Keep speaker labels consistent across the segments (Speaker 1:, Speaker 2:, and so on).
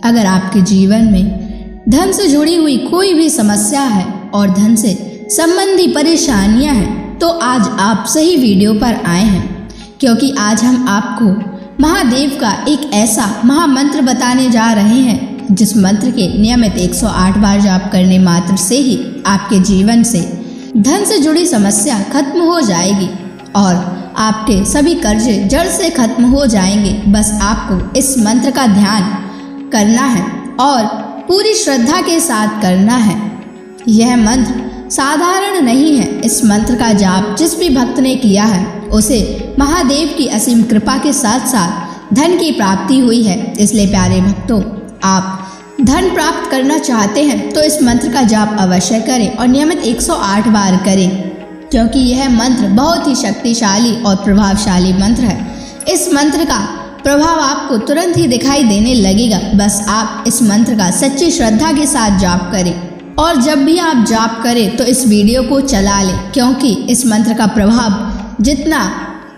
Speaker 1: अगर आपके जीवन में धन से जुड़ी हुई कोई भी समस्या है और धन से संबंधी परेशानियां हैं तो आज आप सही वीडियो पर आए हैं, क्योंकि आज हम आपको महादेव का एक ऐसा महामंत्र बताने जा रहे हैं जिस मंत्र के नियमित 108 बार जाप करने मात्र से ही आपके जीवन से धन से जुड़ी समस्या खत्म हो जाएगी और आपके सभी कर्जे जड़ से खत्म हो जाएंगे। बस आपको इस मंत्र का ध्यान करना है और पूरी श्रद्धा के साथ करना है। यह मंत्र साधारण नहीं है। इस मंत्र का जाप जिस भी भक्त ने किया है उसे महादेव की असीम कृपा के साथ साथ धन की प्राप्ति हुई है। इसलिए प्यारे भक्तों, आप धन प्राप्त करना चाहते हैं तो इस मंत्र का जाप अवश्य करें और नियमित 108 बार करें, क्योंकि यह मंत्र बहुत ही शक्तिशाली और प्रभावशाली मंत्र है। इस मंत्र का प्रभाव आपको तुरंत ही दिखाई देने लगेगा। बस आप इस मंत्र का सच्ची श्रद्धा के साथ जाप करें और जब भी आप जाप करें तो इस वीडियो को चला लें, क्योंकि इस मंत्र का प्रभाव जितना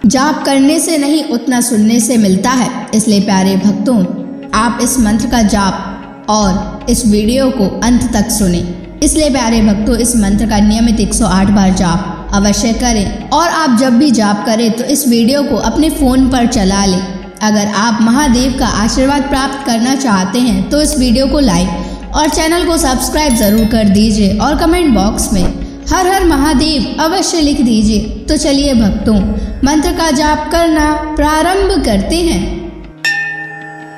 Speaker 1: जाप करने से नहीं उतना सुनने से मिलता है। इसलिए प्यारे भक्तों, आप इस मंत्र का जाप और इस वीडियो को अंत तक सुने। इसलिए प्यारे भक्तों, इस मंत्र का नियमित 108 बार जाप अवश्य करें और आप जब भी जाप करें तो इस वीडियो को अपने फोन पर चला लें। अगर आप महादेव का आशीर्वाद प्राप्त करना चाहते हैं तो इस वीडियो को लाइक और चैनल को सब्सक्राइब जरूर कर दीजिए और कमेंट बॉक्स में हर हर महादेव अवश्य लिख दीजिए। तो चलिए भक्तों, मंत्र का जाप करना प्रारंभ करते हैं।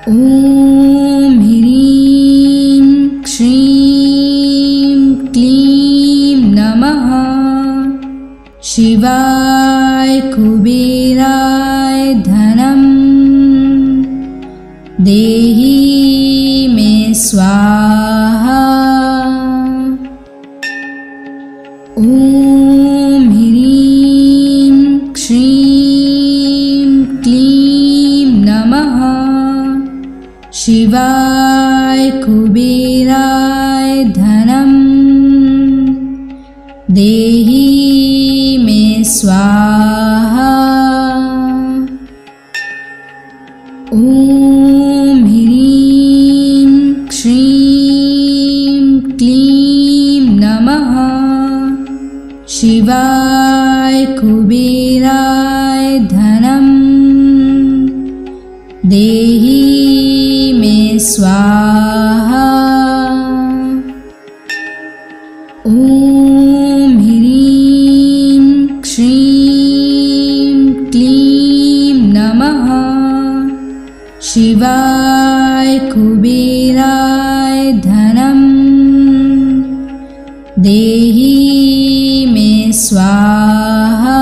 Speaker 1: ओम ह्रीं श्रीं क्लीं नमः शिवाय कुबेराय धनम देहि मे स्वाहा। ओम ह्रीं श्रीं क्लीं नमः शिवाय कुबेराय धनम देहि मे स्वाहा। ओम ह्रीं श्रीं क्लीं नमः शिवाय कुबेराय धनम देहि मे स्वाहा। ओम ह्रीं श्रीं क्लीं नमः शिवाय कुबेराय धनम देहि मे स्वाहा।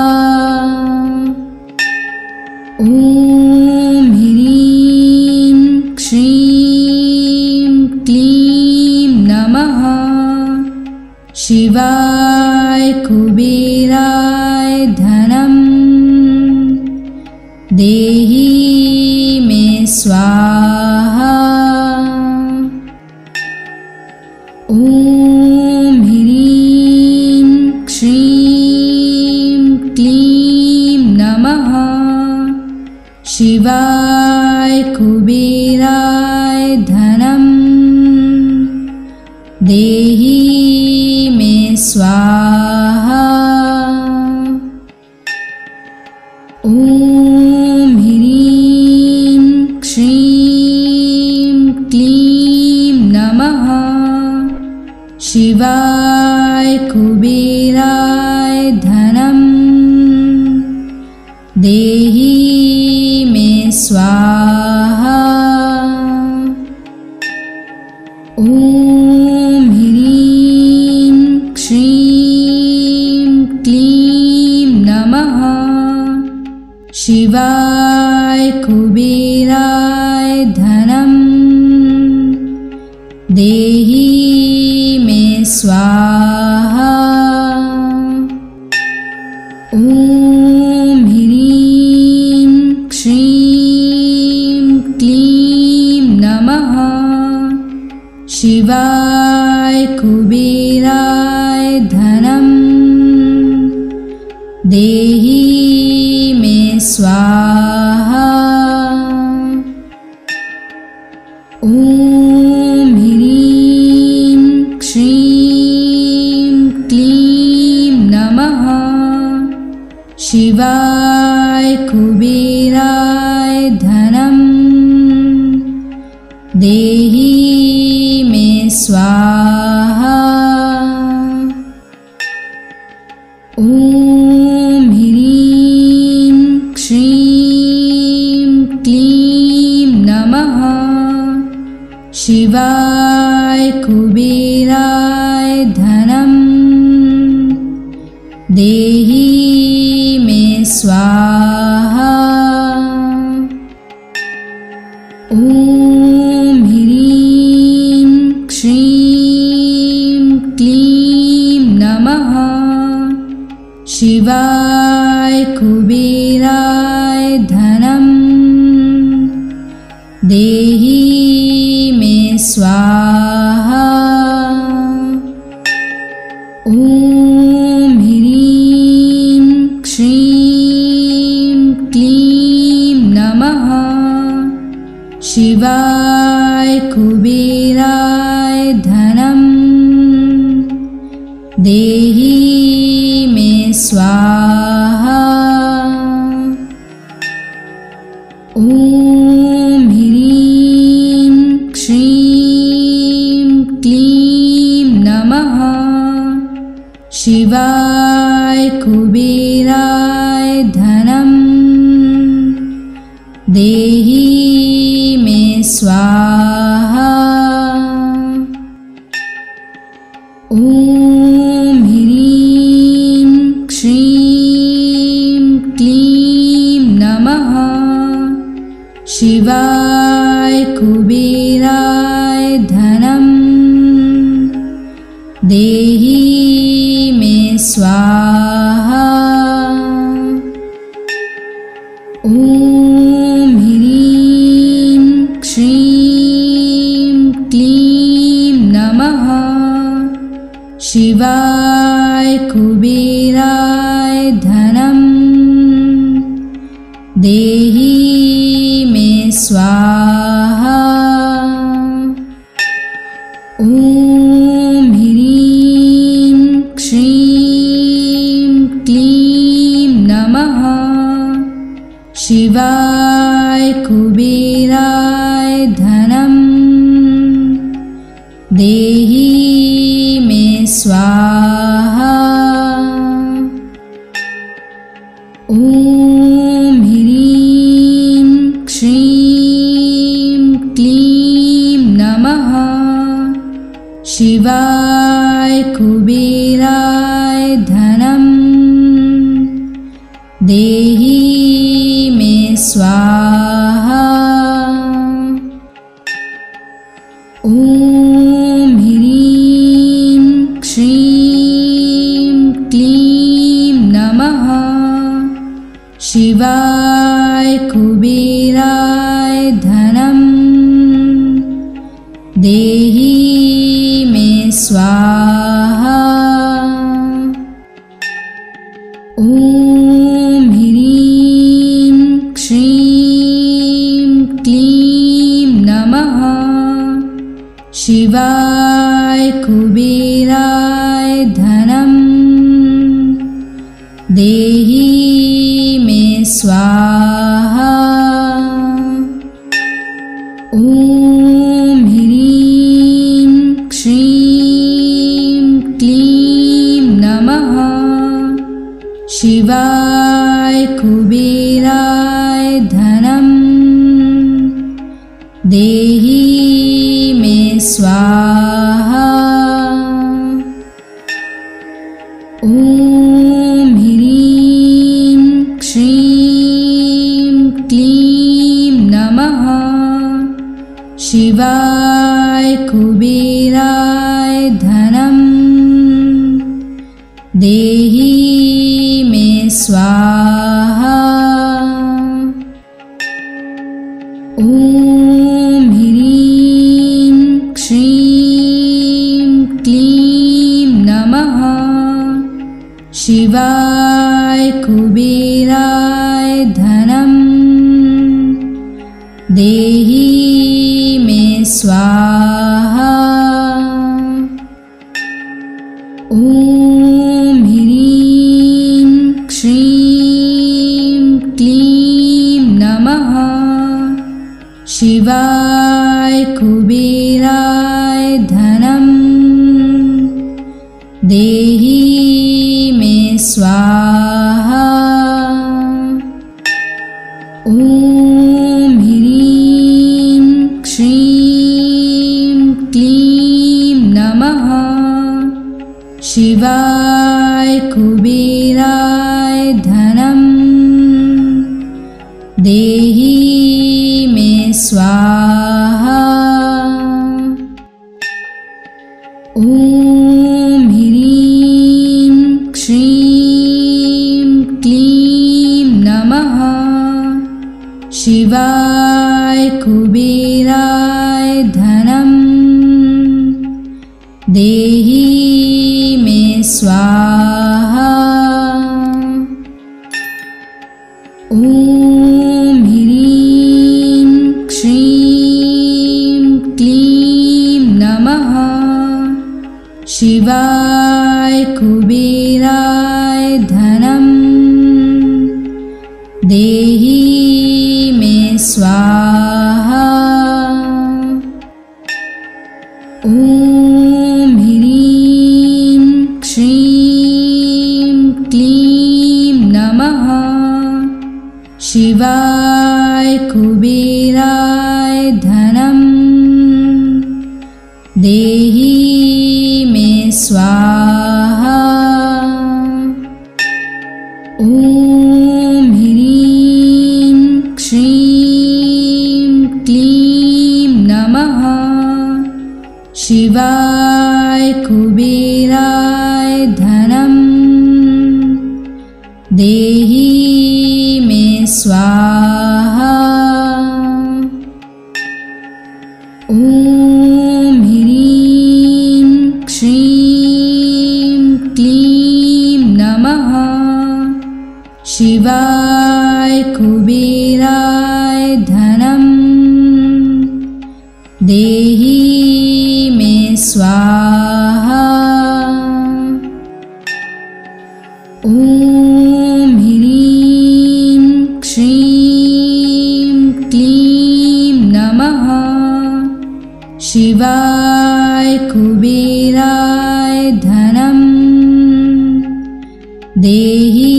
Speaker 1: ओम ह्रीं श्रीं क्लीं नमः शिवाय कुबेराय धनम देहि मे स्वाहा। ओम ह्रीं श्रीं क्लीं नमः शिवाय कुबेराय धनम देहि मे स्वाहा। ओम ह्रीं श्रीं क्लीं नमः शिवाय कुबेराय धनम देहि मे स्वाहा। ओम ह्रीं श्रीं क्लीं नमः शिवाय कुबेराय धनम देहि मे स्वाहा। ओम ह्रीं श्रीं क्लीं नमः शिवाय कुबेराय धनम देहि मे स्वाहा। ओम शिवाय कुबेराय धनम देहि मे स्वाहा। ॐ ह्रीं श्रीं क्लीं नमः। शिवाय कुबेराय धनम देहि मे स्वाहा। ॐ ह्रीं श्रीं क्लीं नमः। शिवाय कुबेराय धनम देहि मे स्वाहा। ॐ ह्रीं श्रीं क्लीं नमः। शिवाय कुबेराय धनम देहि मे स्वाहा। ॐ ह्रीं श्रीं क्लीं नमः। शिवाय कुबेराय धनम देहि मे स्वाहा। ॐ ह्रीं श्रीं क्लीं नमः। शिवाय कुबेराय धनम देहि मे स्वाहा। ॐ ह्रीं श्रीं क्लीं नमः। शिवाय कुबेराय धनम देहि मे स्वाहा। ॐ ह्रीं श्रीं क्लीं नमः। शिवाय कुबेराय धनम देहि मे स्वाहा। ॐ ह्रीं श्रीं क्लीं नमः। शिवाय कुबेराय धनम देहि मे स्वाहा। ॐ ह्रीं श्रीं क्लीं नमः। शिवाय कुबेराय धनम देहि मे स्वाहा। ॐ ह्रीं श्रीं क्लीं नमः। शिवाय कुबेराय धनम देहि मे स्वाहा। ॐ ह्रीं श्रीं क्लीं नमः। शिवाय कुबेराय धनम देहि मे स्वाहा। ॐ ह्रीं श्रीं क्लीं नमः। शिवाय कुबेराय धनम देहि मे स्वाहा। ॐ ह्रीं श्रीं क्लीं नमः। शिवाय कुबेराय धनम देहि मे स्वाहा। ॐ ह्रीं श्रीं स्वाहा। ॐ ह्रीं श्रीं क्लीं नमः शिवाय कुबेराय धनं देहि मे स्वाहा। ॐ ह्रीं श्रीं क्लीं नमः शिवाय कुबेराय धनं देहि मे स्वाहा। ॐ ह्रीं श्रीं क्लीं नमः शिवाय कुबेराय धनं देहि मे स्वाहा। ॐ ह्रीं श्रीं क्लीं नमः शिवाय कुबेराय धनं देहि मे स्वाहा। ॐ ह्रीं श्रीं क्लीं नमः शिवाय कुबेराय धनं देहि मे स्वाहा। ॐ ह्रीं श्रीं क्लीं नमः शिवाय कुबेराय धनं देहि मे स्वाहा। ॐ ह्रीं श्रीं क्लीं नमः शिवाय कुबेराय धनं देहि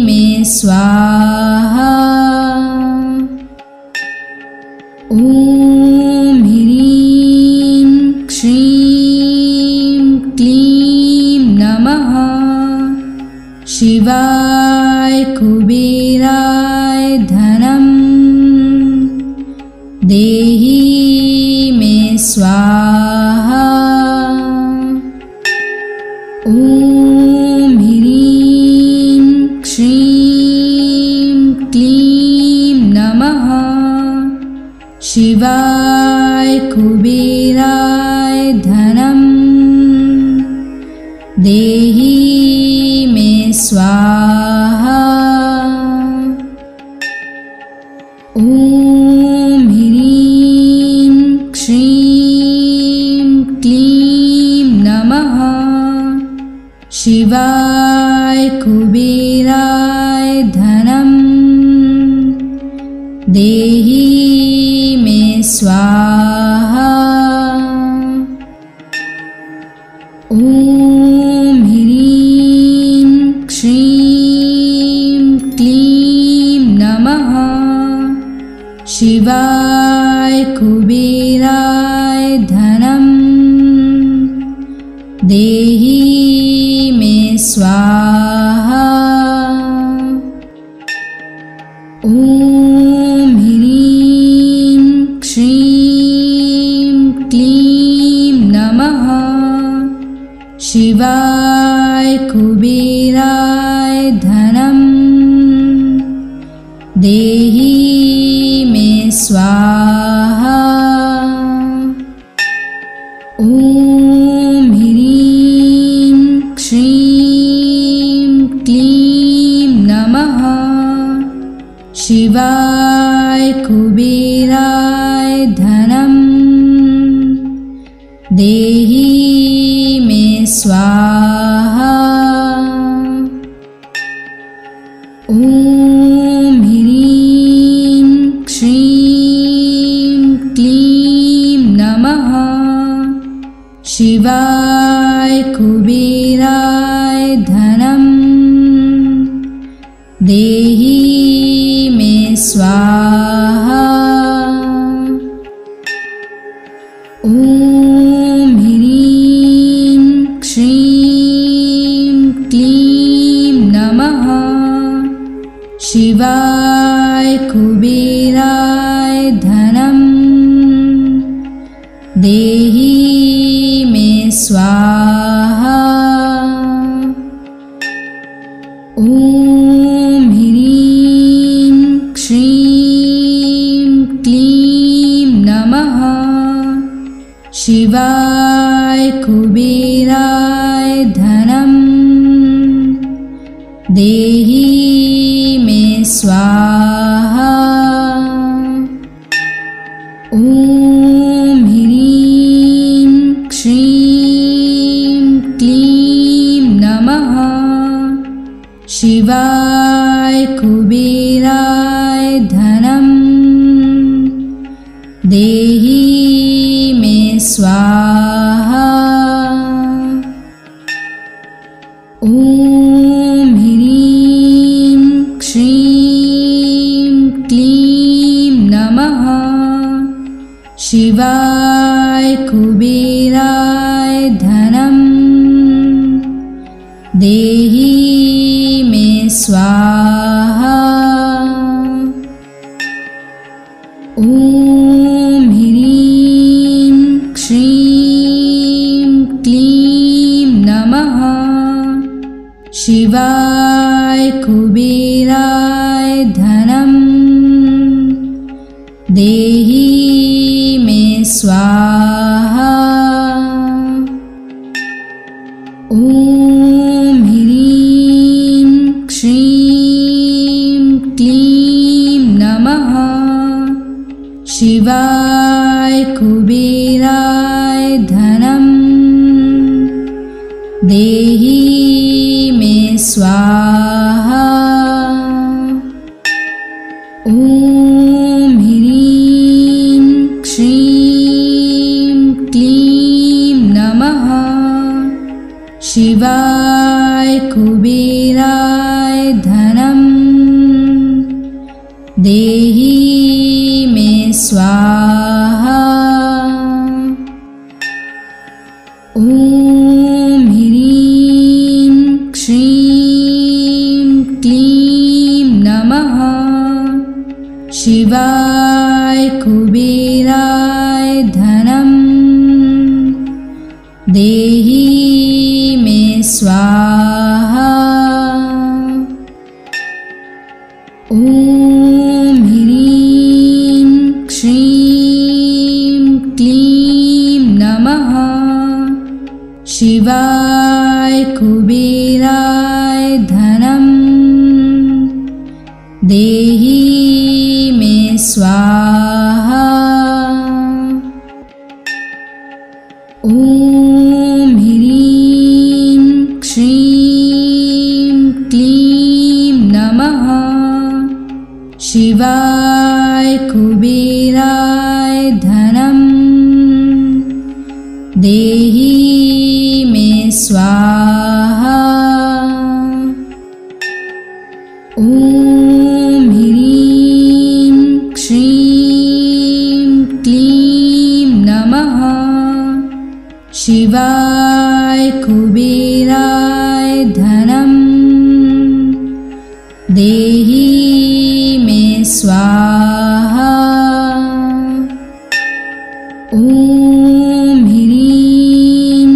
Speaker 1: मे स्वाहा। ॐ ह्रीं श्रीं क्लीं नमः शिवाय कुबेराय धनं देहि मे स्वाहा। ॐ ह्रीं श्रीं क्लीं नमः शिवाय कुबेराय धनं देहि मे स्वाहा। ॐ ह्रीं श्रीं क्लीं नमः शिवाय कुबेराय धनं देहि मे स्वाहा। ॐ ह्रीं श्रीं क्लीं नमः शिवाय कुबेराय धनं देहि मे स्वाहा। ॐ ह्रीं श्रीं क्लीं नमः शिवाय कुबेराय धनं देहि मे स्वाहा। ॐ ह्रीं श्रीं क्लीं नमः शिवाय कुबेराय धनं देहि मे स्वाहा। ॐ ह्रीं श्रीं क्लीं नमः शिवाय कुबेराय धनं देहि मे स्वाहा। ॐ ह्रीं श्रीं क्लीं नमः शिवाय कुबेराय धनं देहि मे स्वाहा। ॐ ह्रीं श्रीं क्लीं नमः शिवाय कुबेराय धनं देहि मे स्वाहा। ॐ ह्रीं श्रीं क्लीं नमः शिवाय कुबेराय धनं देहि मे स्वाहा। ॐ ह्रीं श्रीं क्लीं नमः शिवाय कुबेराय धनं देहि मे स्वाहा। ॐ ह्रीं श्रीं क्लीं नमः शिवाय कुबेराय धनं देहि मे स्वाहा। ॐ ह्रीं श्रीं क्लीं नमः शिवाय कुबेराय धनं देहि मे स्वाहा। ॐ ह्रीं श्रीं क्लीं नमः शिवाय कुबेराय धनं देहि मे स्वाहा। ॐ ह्रीं श्रीं क्लीं नमः शिवाय कुबेराय धनं देहि मे स्वाहा। ॐ ह्रीं श्रीं क्लीं नमः शिवाय कुबेराय धनं देहि मे स्वाहा। ॐ ह्रीं श्रीं क्लीं नमः शिवाय कुबेराय धनं देहि मे स्वाहा। ॐ ह्रीं श्रीं क्लीं नमः शिवाय कुबेराय धनं देहि मे स्वाहा। ॐ ह्रीं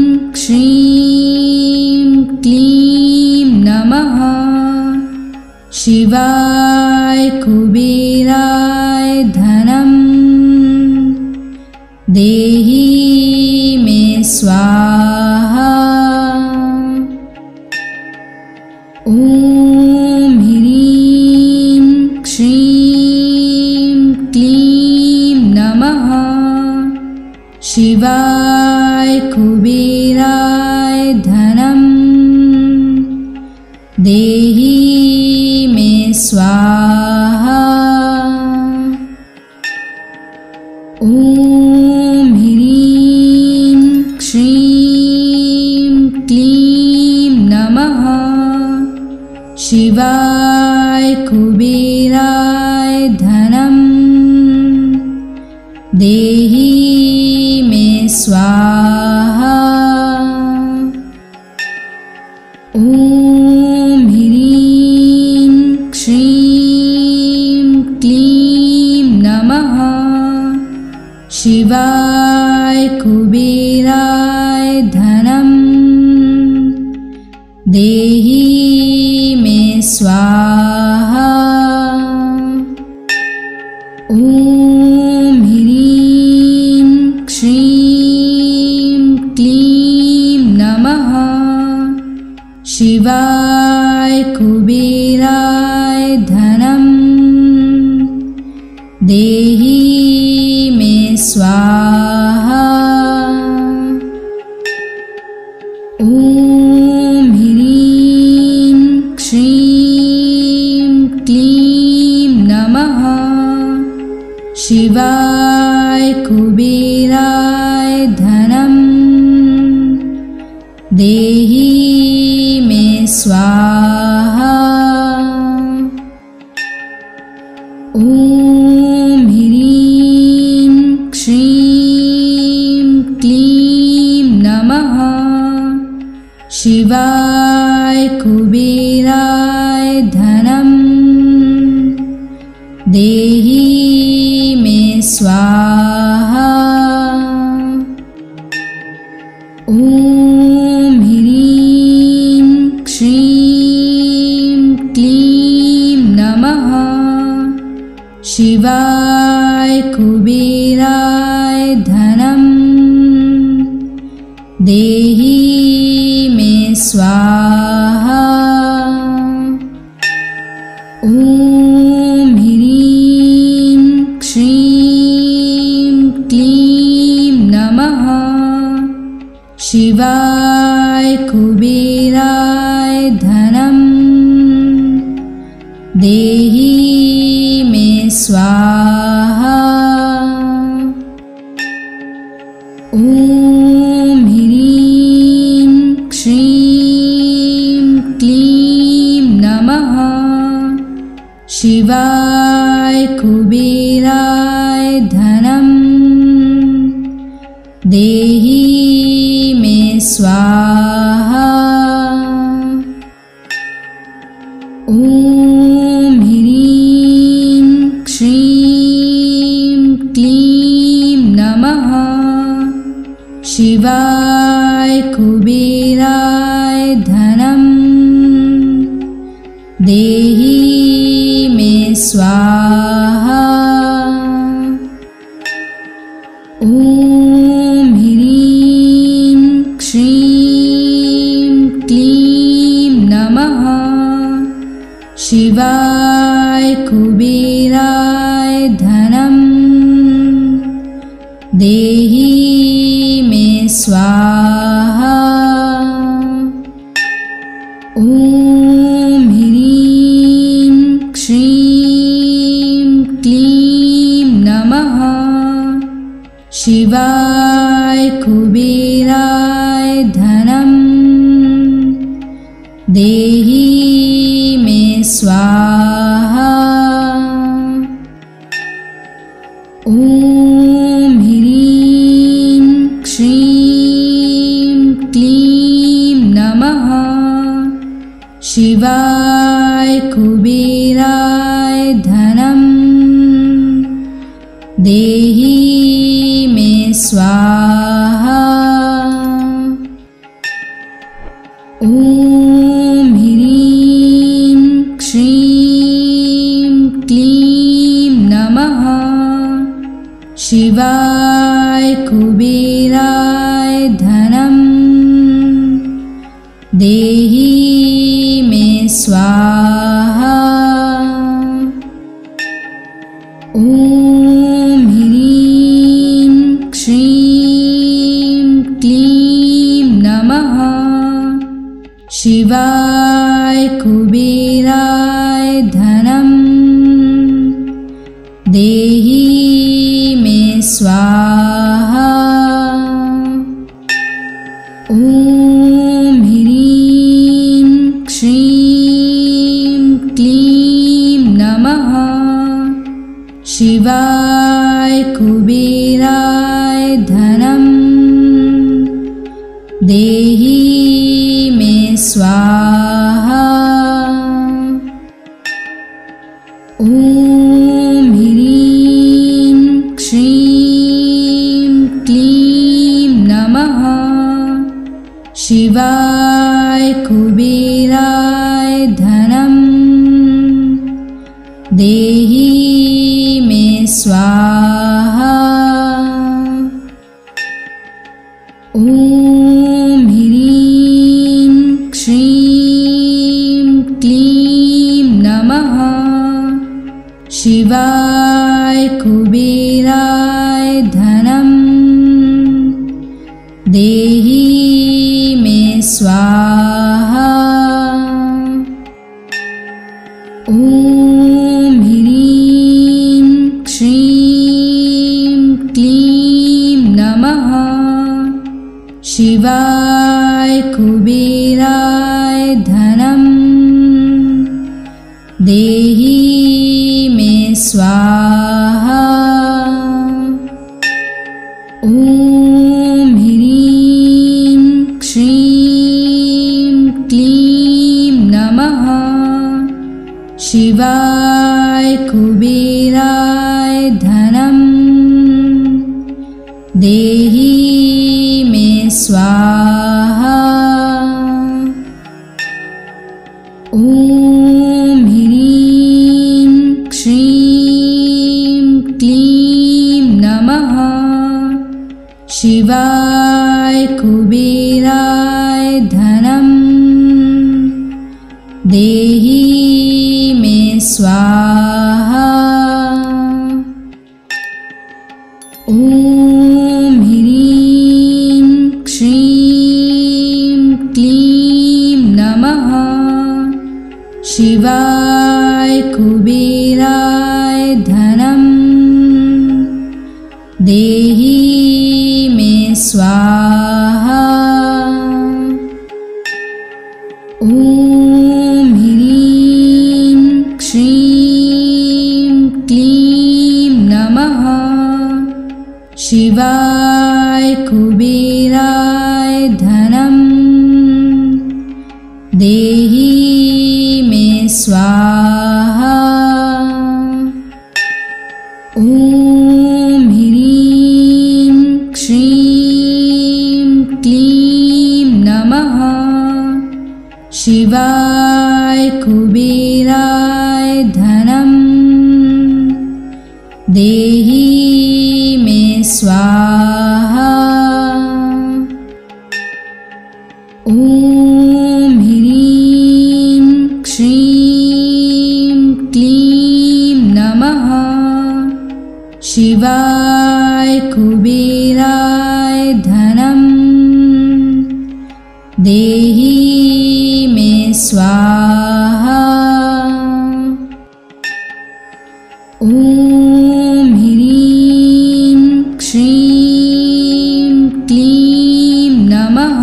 Speaker 1: श्रीं क्लीं नमः शिवाय कुबेराय धनं देहि मे स्वाहा। ॐ ह्रीं श्रीं क्लीं नमः शिवाय कुबेराय धनं देहि मे स्वाहा। ॐ ह्रीं श्रीं क्लीं नमः शिवाय कुबेराय धनम देहि मे स्वाहा। ॐ ह्रीं श्रीं क्लीं नमः। शिवाय कुबेराय धनम देहि मे स्वाहा। ॐ ह्रीं श्रीं क्लीं नमः। शिवाय कुबेराय धनम देहि मे स्वाहा। ॐ ह्रीं श्रीं क्लीं नमः। शिवाय कुबेराय धनम देहि मे स्वाहा। ॐ ह्रीं श्रीं क्लीं नमः। शिवाय कुबेराय धनम देहि मे स्वाहा। ॐ ह्रीं श्रीं क्लीं नमः। शिवाय कुबेराय धनम देहि मे स्वाहा। ॐ ह्रीं श्रीं क्लीं नमः। शिवाय कुबेराय धनम देहि मे स्वाहा। ॐ ह्रीं श्रीं क्लीं नमः। शिवाय कुबेराय धनम देहि मे स्वाहा। ॐ ह्रीं श्रीं क्लीं नमः। शिवाय कुबेराय धनम देहि मे स्वाहा। ॐ ह्रीं श्रीं क्लीं नमः। शिवाय कुबेराय धनम देहि मे स्वाहा। ॐ ह्रीं श्रीं क्लीं नमः। शिवाय कुबेराय धनम देहि मे स्वाहा। ॐ ह्रीं श्रीं क्लीं नमः। शिवाय कुबेराय धनम देहि मे स्वाहा। ॐ ह्रीं श्रीं क्लीं नमः। शिवाय कुबेराय धनम देहि मे स्वाहा। ॐ ह्रीं श्रीं क्लीं नमः। शिवाय कुबेराय धनम देहि मे स्वाहा। ॐ ह्रीं श्रीं शिवाय कुबेराय धनम देहि मे स्वाहा। ॐ ह्रीं श्रीं क्लीं नमः। शिवाय कुबेराय धनम देहि मे स्वाहा। ॐ ह्रीं श्रीं क्लीं नमः। शिवाय कुबेराय धनम देहि मे स्वाहा। ॐ ह्रीं श्रीं क्लीं नमः। शिवाय कुबेराय धनम देहि मे स्वाहा। ॐ ह्रीं श्रीं क्लीं नमः। शिवाय कुबेराय धनम देहि मे स्वाहा। ॐ ह्रीं श्रीं क्लीं नमः। शिवाय कुबेराय धनम देहि मे स्वाहा। ॐ ह्रीं श्रीं क्लीं नमः। शिवाय कुबेराय धनम देहि मे स्वाहा। ॐ ह्रीं श्रीं क्लीं नमः। शिवाय कुबेराय धनम देहि मे स्वाहा। ॐ ह्रीं श्रीं क्लीं नमः। शिवाय कुबेराय धनम देहि मे स्वाहा। ॐ ह्रीं श्रीं क्लीं नमः। शिवाय कुबेराय धनम देहि मे स्वाहा। ॐ ह्रीं श्रीं क्लीं नमः।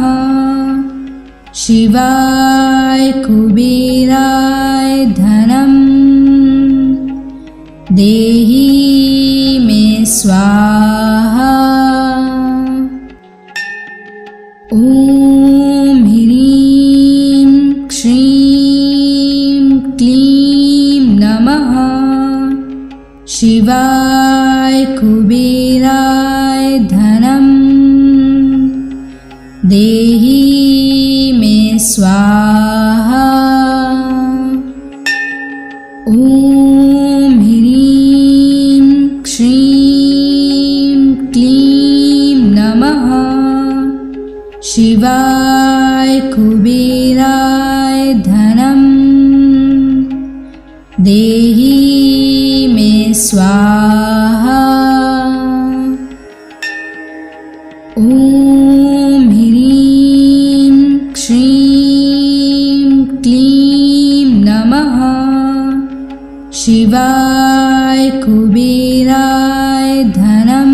Speaker 1: शिवाय कुबेराय धनम देहि मे स्वाहा। ॐ ह्रीं श्रीं क्लीं नमः। शिवाय कुबेराय धनम देहि मे स्वाहा। ॐ ह्रीं श्रीं क्लीं नमः। शिवाय कुबेराय धनम देहि मे स्वाहा। ॐ ह्रीं श्रीं क्लीं नमः। शिवाय कुबेराय धनम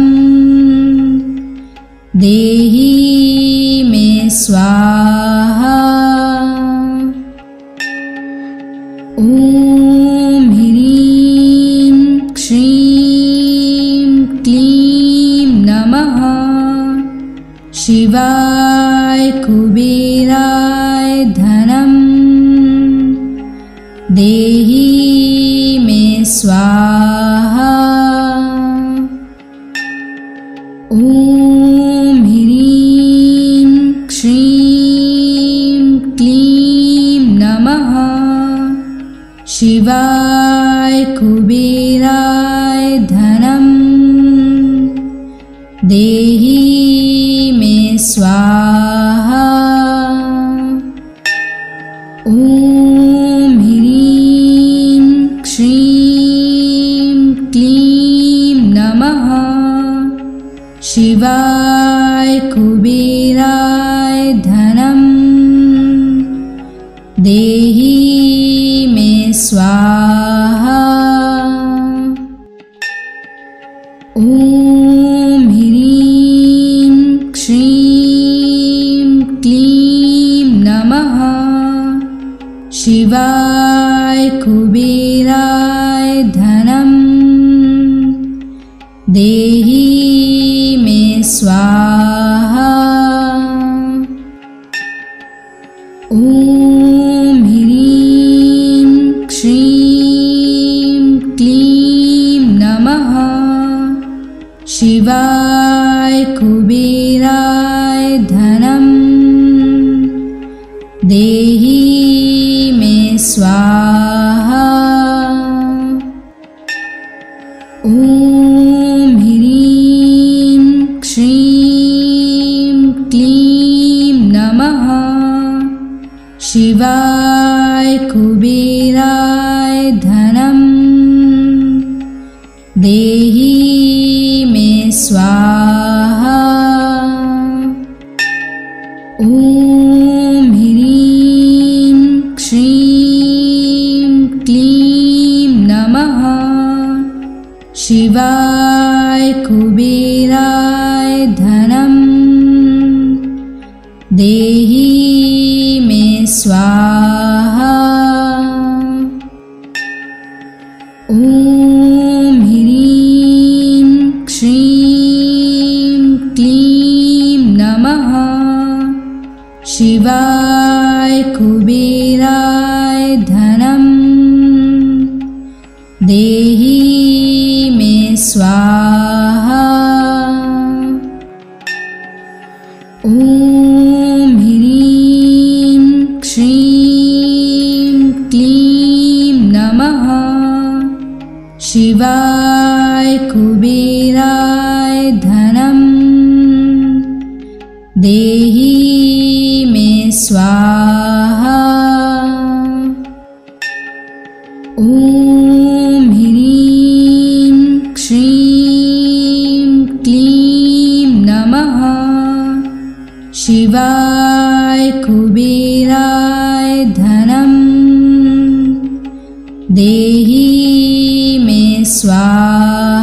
Speaker 1: देहि मे स्वाहा। ॐ ह्रीं श्रीं देहि मे स्वाहा। ॐ ह्रीं श्रीं क्लीं नमः शिवाय कुबेराय धनं देहि मे स्वाहा। ॐ ह्रीं श्रीं क्लीं नमः शिवाय कुबेराय धनं देहि मे स्वाहा। ॐ ह्रीं श्रीं क्लीं नमः शिवाय कुबेराय धनं देहि मे स्वाहा। ॐ ह्रीं श्रीं क्लीं नमः शिवाय कुबेराय धनं देहि मे स्वाहा। ॐ ह्रीं श्रीं क्लीं नमः शिवाय कुबेराय धनं देहि मे स्वाहा। ॐ ह्रीं श्रीं क्लीं नमः शिवाय कुबेराय धनं देहि मे स्वाहा। ॐ ह्रीं श्रीं क्लीं नमः शिवाय कुबेराय धनं देहि मे स्वाहा। ॐ ह्रीं श्रीं क्लीं नमः शिवाय कुबेराय धनं देहि मे स्वाहा। ॐ ह्रीं श्रीं क्लीं नमः शिवाय कुबेराय धनं देहि मे स्वाहा।